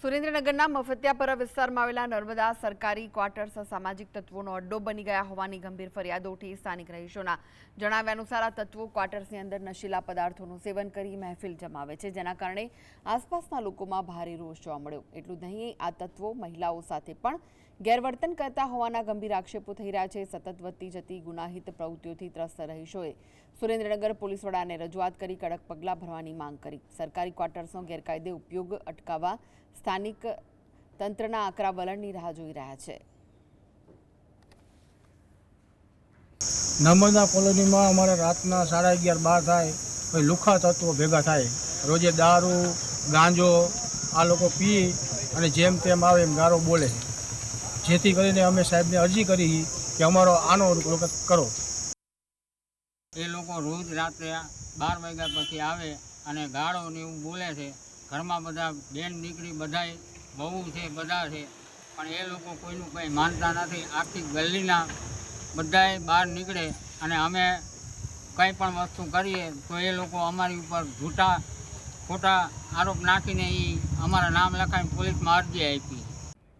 સુરેન્દ્રનગરના મફતિયાપરા વિસ્તારમાં આવેલા નર્મદા સરકારી ક્વાર્ટર્સ સામાજિક તત્વોનો અડ્ડો બની ગયા હોવાની ગંભીર ફરિયાદો ઉઠી। સ્થાનિક રહીશોના જણાવ્યા અનુસાર આ તત્વો ક્વાર્ટર્સની અંદર નશીલા પદાર્થોનું સેવન કરી મહેફિલ જમાવે છે, જેના કારણે આસપાસના લોકોમાં ભારે રોષ જોવા મળ્યો। એટલું જ નહીં, આ તત્વો મહિલાઓ સાથે પણ ગેરવર્તન કરતા હોવાના ગંભીર આક્ષેપો થઈ રહ્યા છે। સતત વધતી જતી ગુનાહિત પ્રવૃત્તિઓથી ત્રસ્ત રહીશોએ સુરેન્દ્રનગર પોલીસ વડાને રજૂઆત કરી કડક પગલાં ભરવાની માંગ કરી। સરકારી ક્વાર્ટર્સનો ગેરકાયદે ઉપયોગ અટકાવવા સ્થાનિક તંત્રના આકરા વલણની રાહ જોઈ રહ્યા છે। નર્મદા કોલોનીમાં અમારે રાતના 11:30-12 થાય પછી લુખ્ખા તત્વો ભેગા થાય। રોજે દારૂ ગાંજો આ લોકો પી અને જેમ તેમ આવે એમ ગારો બોલે, જેથી કરીને અમે સાહેબને અરજી કરી કે અમારો આનો કરો। એ લોકો રોજ રાત્રે 12 વાગ્યા પછી આવે અને ગાળો ને એવું બોલે છે। ઘરમાં બધા બેન દીકરી બધાય બહુ છે બધા છે, પણ એ લોકો કોઈનું કંઈ માનતા નથી। આખી ગલીના બધાય બહાર નીકળે અને અમે કંઈ પણ વસ્તુ કરીએ તો એ લોકો અમારી ઉપર ખોટા આરોપ નાખીને એ અમારા નામ લખાઈને પોલીસમાં અરજી આપી।